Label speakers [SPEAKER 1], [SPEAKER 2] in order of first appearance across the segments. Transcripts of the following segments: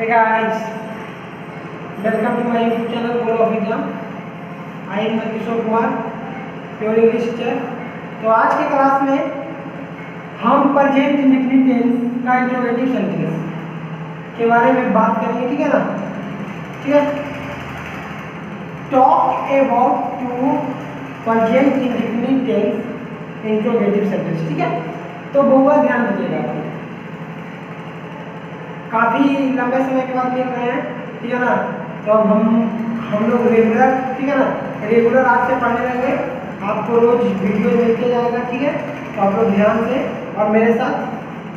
[SPEAKER 1] Hey guys, welcome to my YouTube channel Goal of Exam. I am Kishore Kumar, pure English teacher. तो आज के class में हम present indefinite tense का interrogative sentence के बारे में बात करेंगे, ठीक है ना? ठीक है। Talk about to present indefinite tense interrogative sentence, ठीक है। तो बहुत ध्यान दीजिएगा, काफ़ी लंबे समय के बाद मिल रहे हैं, ठीक है ना? तो अब हम लोग रेगुलर, ठीक है ना, रेगुलर आज से पढ़ने लगे। आपको रोज वीडियो मिलते जाएगा, ठीक है? तो आप लोग ध्यान से और मेरे साथ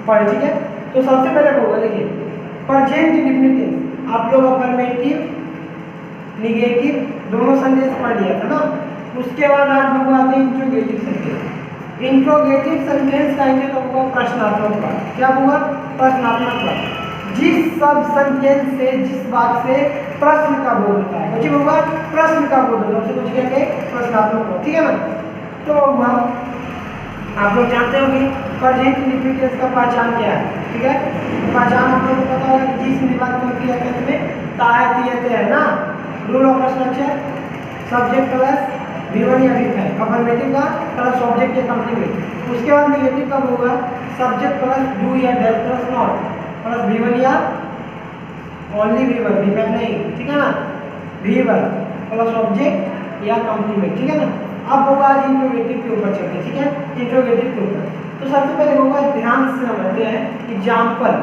[SPEAKER 1] पढ़ें, ठीक है? तो सबसे पहले होगा, देखिए, प्रेजेंट इंडेफिनिट टेंस आप लोग अफर्मेटिव निगेटिव दोनों सेंटेंस पढ़ लिया था ना। उसके बाद आज लोग आते हैं इंट्रोगेटिव सेंटेंस। इंट्रोगेटिव सेंटेंस का मतलब होगा प्रश्नात्मक वाक्य। क्या होगा? प्रश्नात्मक वाक्य। जिस सब सेंटेंस से, जिस बात से प्रश्न का बोध होता है, कुछ होगा प्रश्न का बोध होता है, उसे कुछ कहते हैं प्रश्नात्मक वाक्य, ठीक है ना? तो आप लोग जानते हो कि प्रेजेंट इंडेफिनिट टेंस का पहचान क्या है, ठीक है? पहचान आप लोगों को पता होगा कि जिस निर्वात को क्रिया कहते हैं तायत है ना। Rule of structure, subject plus V1 या V5, अफर्मेटिव का प्लस ऑब्जेक्ट या कंप्लीमेंट। उसके बाद निगेटिव कब होगा? सब्जेक्ट प्लस डू या does plus not plus V1 या ओनली V1, V5 नहीं, ठीक है ना? V1 प्लस ऑब्जेक्ट या कंप्लीमेंट, ठीक है ना? अब होगा आज इंट्रोगेटिव के ऊपर चलते, ठीक है? इंट्रोगेटिव के ऊपर तो सबसे पहले होगा, ध्यान से समझते हैं एग्जाम्पल।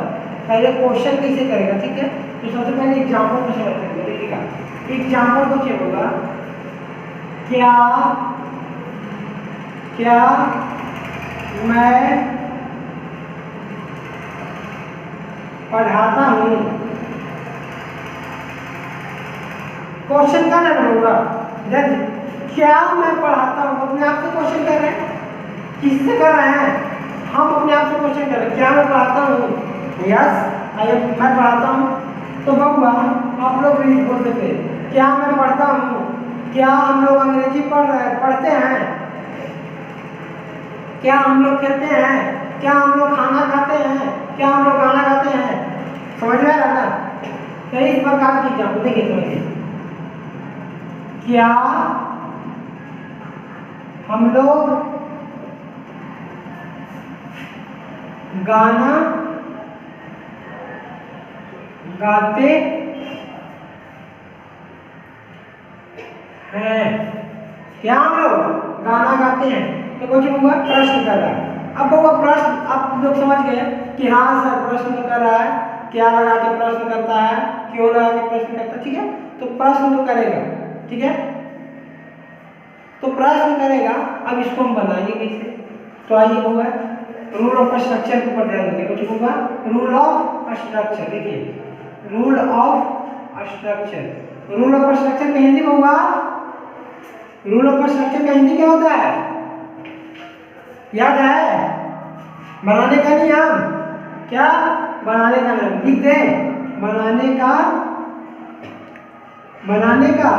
[SPEAKER 1] पहले क्वेश्चन कैसे करेगा, ठीक है? तो सबसे पहले एग्जाम्पल को समझते हैं, देखिएगा। एग्जाम्पल कुछ होगा, क्या मैं पढ़ाता हूँ। क्वेश्चन का नाम होगा, क्या मैं पढ़ाता हूँ। अपने आप से क्वेश्चन कर रहे हैं, किससे कर रहे हैं? हम अपने आप से क्वेश्चन कर रहे हैं, क्या मैं पढ़ाता हूँ? यस, मैं पढ़ाता हूँ। तो बबुआ आप लोग भी बोल सकते हैं, क्या मैं पढ़ता हूँ। क्या हम लोग अंग्रेजी पढ़ते हैं? क्या हम लोग खेलते हैं? क्या हम लोग खाना खाते हैं? क्या हम लोग गाना गाते हैं? समझ में आ रहा ना? तो इस प्रकार की एग्जाम्पल देखिए, समझिए। क्या हम लोग गाना गाते हैं? क्या हम लोग गाना गाते हैं? तो कुछ होगा प्रश्न कर रहा है। अब वो प्रश्न आप लोग समझ गए कि हाँ सर प्रश्न कर रहा है, क्या लगा के प्रश्न करता है, क्यों लगा के प्रश्न करता है, ठीक है? तो प्रश्न तो करेगा, ठीक है? तो प्रश्न करेगा। अब इसको हम बनाएंगे कैसे? तो आइए होगा रूल ऑफ स्ट्रक्चर के ऊपर ध्यान देते, कुछ होगा रूल ऑफ स्ट्रक्चर। देखिए, rule of structure, rule of structure का हिंदी में होगा, रूल ऑफ स्ट्रक्चर का हिंदी क्या होता है? याद है? बनाने का नियम। क्या? बनाने का नियम लिख दे। बनाने का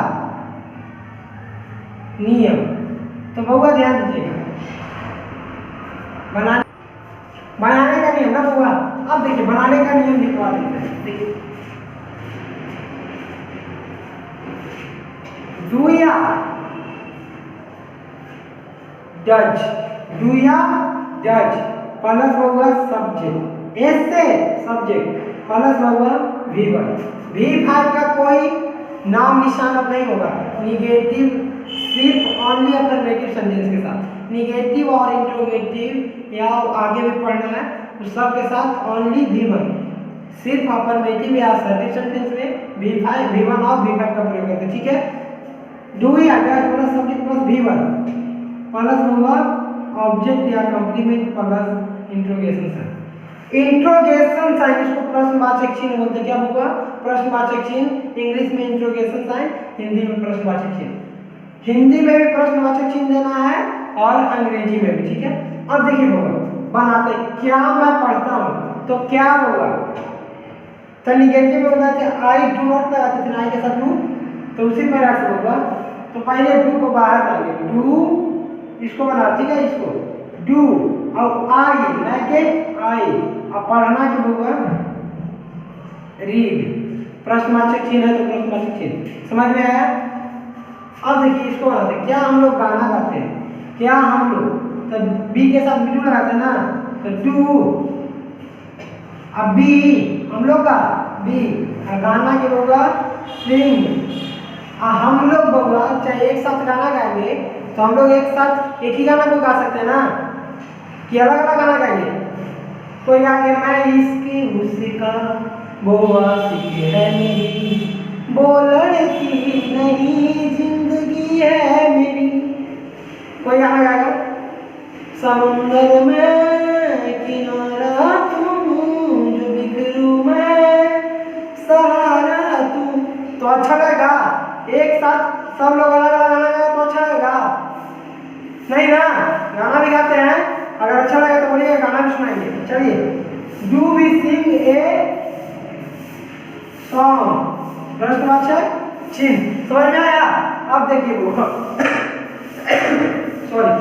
[SPEAKER 1] नियम। तो बउआ ध्यान दीजिएगा, बनाने का नियम ना बउआ। अब देखिए, बनाने का नियम लिखवा देते हैं। देखिए, डू या डज, डू या डज प्लस होगा सब्जेक्ट, एस से सब्जेक्ट प्लस होगा V1। V5 का कोई नाम निशान अब नहीं होगा। निगेटिव सिर्फ ओनली अफर्मेटिव सेंटेंस के साथ, निगेटिव और इंट्रोगेटिव या आगे भी पढ़ना है उस सब के साथ ओनली V1। सिर्फ अफर्मेटिव या असर्टिव सेंटेंस में V1 और V5 का प्रयोग करते हैं, ठीक है? डू या does plus subject plus V1 plus होगा ऑब्जेक्ट या complement plus interrogation sign. Interrogation sign इसको प्रश्नवाचक चिन्ह बोलते हैं। क्या होगा? प्रश्नवाचक चिन्ह। इंग्लिश में इंट्रोगेशन साइन, हिंदी में प्रश्नवाचक चिन्ह। हिंदी में भी प्रश्नवाचक चिन्ह देना है और अंग्रेजी में भी, ठीक है? अब देखिए होगा, बनाते क्या मैं पढ़ता हूँ, तो क्या होगा? तो निगेटिव में बताते आई डू नॉट लगाते थे, आई के साथ डू, तो उसी प्रकार से होगा। तो पहले डू को बाहर डालेंगे, डू इसको बना, ठीक है? इसको डू और आई, मैं के आई। अब पढ़ना क्या होगा? रीड, प्रश्नवाचक चिन्ह है तो प्रश्नवाचक चिन्ह। समझ में आया? अब देखिए इसको बनाते हैं। क्या हम लोग गाना गाते हैं? क्या हम लोग तो बी के साथ डू लगाते हैं ना, तो डू। अब बी हम लोग का बी, गाना के होगा सिंग। हम लोग होगा चाहे एक साथ गाना गाएंगे तो हम लोग एक साथ एक ही गाना को गा सकते हैं ना, कि अलग अलग गाना गाएंगे? कोई गाएंगे मैं इसकी मुस्का वो आशिक है मेरी, वो लड़की नहीं जिंदगी है मेरी। कोई गाना गाएगा समुंदर में किनारा तुम, जो बिखरू मैं सहारा तू। तो अच्छा लगेगा एक साथ सब लोग अलग अलग गाना गाए तो अच्छा लगेगा नहीं ना? गाना भी गाते हैं, अगर अच्छा लगे तो बोलिए गाना भी सुनाएंगे। चलिए, do we sing a song, प्रश्नवाचक चिन्ह। समझ में आया? अब देखिए वो सॉरी,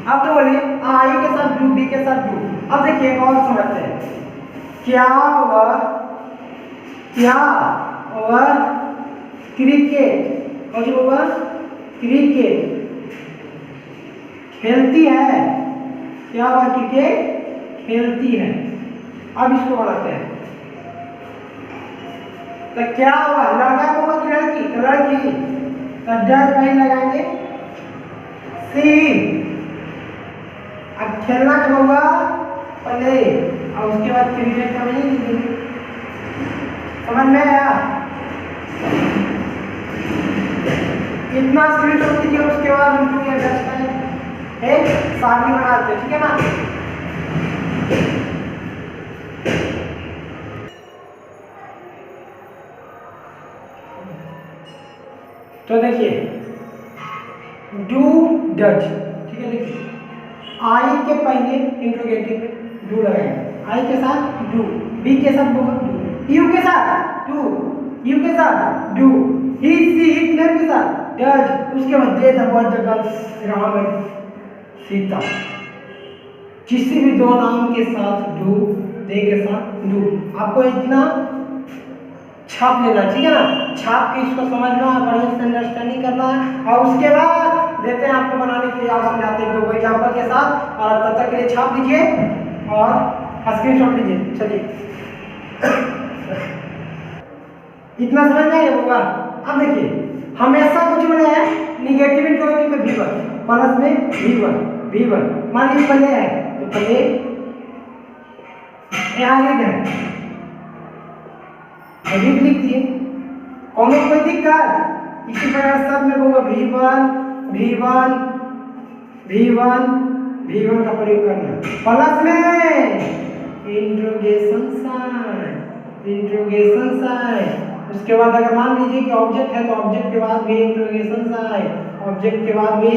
[SPEAKER 1] अब तो बोलिए आई के साथ डू, बी के साथ डू। अब देखिए और समझते हैं। क्या वह क्रिकेट, और जो वह क्रिकेट खेलती है? क्या वह क्रिकेट खेलती है? अब इसको बनाते हैं। तो क्या हुआ, लड़का होगा कि लड़की? तो लड़की, तो डज पहले लगाएंगे सी। अब खेलना कब होगा? प्ले, और उसके बाद क्रिकेट का नहीं लिखेंगे। समझ में आया? इतना स्क्रीनशॉट कीजिए, उसके बाद हम लोग डज का एक सारणी बनाते हैं, ठीक है ना? तो देखिए डू डज, ठीक है? देखिए आई के पहले इंट्रोगेटिव में डू लगाएंगे, आई के साथ डू, बी के साथ डू, यू के साथ डू, यू के साथ do, he she it name के साथ डज, उसके बाद they the boy the girls Ram and Sita. किसी भी दो नाम के साथ डू, दे के साथ डू। आपको इतना छाप लेना, ठीक है ना? छाप के इसको समझना, बढ़िया से अंडरस्टैंडिंग करना है, और उसके बाद देते हैं आपको बनाने के लिए, आप समझाते हैं दो एग्जाम्पल के साथ। और तब तक के लिए छाप लीजिए और स्क्रीनशॉट लीजिए। चलिए इतना समझ में आया होगा? अब देखिए हमेशा कुछ बने हैं निगेटिव इंट्रोगेटिव में भी वन, प्लस में भी वन। मान लीजिए पहले है तो पहले यहाँ है, अभी लिख दिए, कौन कोई दिक्कत? इसी प्रकार सब में होगा V1 का प्रयोग करना, प्लस में इंट्रोगेशन साइन। उसके बाद अगर मान लीजिए कि ऑब्जेक्ट है तो ऑब्जेक्ट के बाद भी इंट्रोगेशन साइन, ऑब्जेक्ट के बाद भी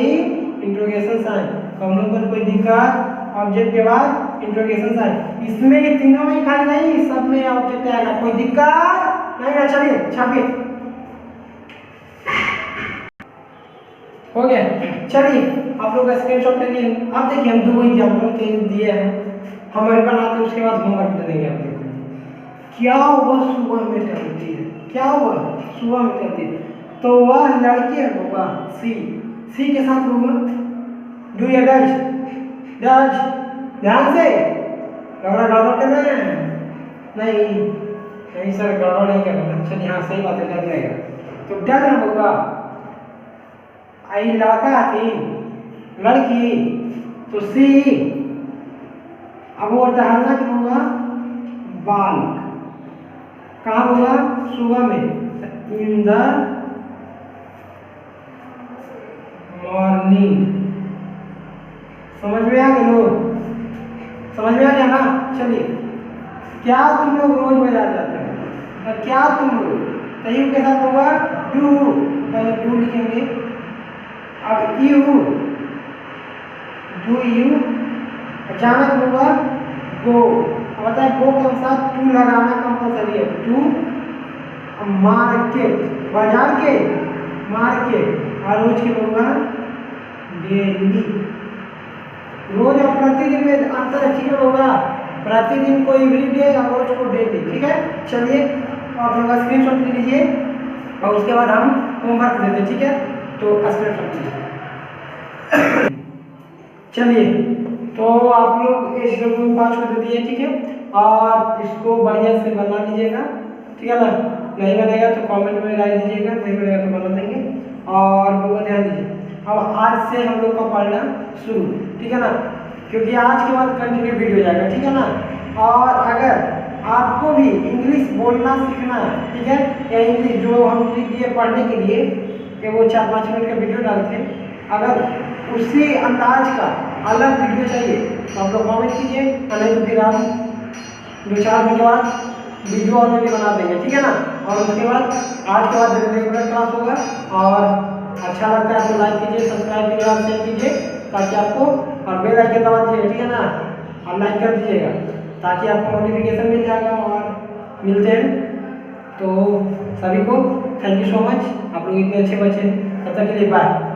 [SPEAKER 1] इंट्रोगेशन साइन। कौन पर कोई दिक्कत? ऑब्जेक्ट के बाद इंट्रोगेशन साइन। इसमें ये तीनों में खाली नहीं, सब में ऑब्जेक्ट आएगा, कोई दिक्कत नहीं ना? चलिए छापिए, हो गया। चलिए आप लोग स्क्रीनशॉट ले लिए। अब देखिए हम दो एग्जांपल के दिए हैं, हम बनाते उसके बाद होमवर्क दे देंगे आप लोग। क्या वह सुबह में टहलती है? क्या वह सुबह में टहलती है? तो वह लड़की होगा सी के साथ होगा डू या डज, ध्यान से गड़बड़ करना है नहीं सर, गड़बड़ नहीं करना। चलिए हाँ सही बात है, डज रहेगा तो डज ना होगा। आई लड़का थी, लड़की तो सी। अब वो टहलना क्या होगा? बाल, कहाँ होगा? सुबह में, इन द मॉर्निंग। समझ में आ गया लोग? समझ में आ गया ना? चलिए, क्या तुम लोग रोज बाजार जाते हैं? क्या तुम लोग, तयू के साथ होगा डू, पहले डू लिखेंगे। अब यू, डू यू, अचानक होगा गो। अब बताए गो के साथ टू लगाना कंपल्सरी है, टू मार्केट, बाजार के मार्केट। और रोज के होगा डेली, रोज और प्रतिदिन में अंतर ठीक होगा। प्रतिदिन को एवरीडे और रोज को डेली, ठीक है। चलिए आप लोग स्क्रीनशॉट ले लीजिए और उसके बाद हम होमवर्क देते हैं, ठीक है। तो स्क्रीनशॉट लीजिए। चलिए तो आप लोग इस वीडियो में 5 को दे दिए, ठीक है। और इसको बढ़िया से बना लीजिएगा, ठीक है ना। नहीं बनेगा तो कमेंट में राय दीजिएगा, नहीं बनेगा तो बना देंगे। और लोगों ध्यान दीजिए, अब आज से हम लोग का पढ़ना शुरू, ठीक है ना, क्योंकि आज के बाद कंटिन्यू वीडियो जाएगा, ठीक है ना। और अगर आपको भी इंग्लिश बोलना सीखना है, ठीक है, या इंग्लिश जो हम ट्रिक दिए पढ़ने के लिए कि वो 4-5 मिनट का वीडियो डालते हैं, अगर उसी अंदाज का अलग वीडियो चाहिए तो आप लोग कमेंट कीजिए, नहीं तो फिर हम 2-4 दिन के बाद वीडियो और भी बना देंगे, ठीक है ना। और उसके बाद आज के बाद रेगुलर क्लास होगा। और अच्छा लगता है तो लाइक कीजिए, सब्सक्राइब कीजिए और शेयर कीजिए ताकि आपको, और बेल आइकन दबा दीजिएगा, ठीक है ना, और लाइक कर दीजिएगा ताकि आपको नोटिफिकेशन मिल जाएगा। और मिलते हैं तो सभी को थैंक यू सो मच, आप लोग इतने अच्छे बच्चे, तब तक के लिए बाय।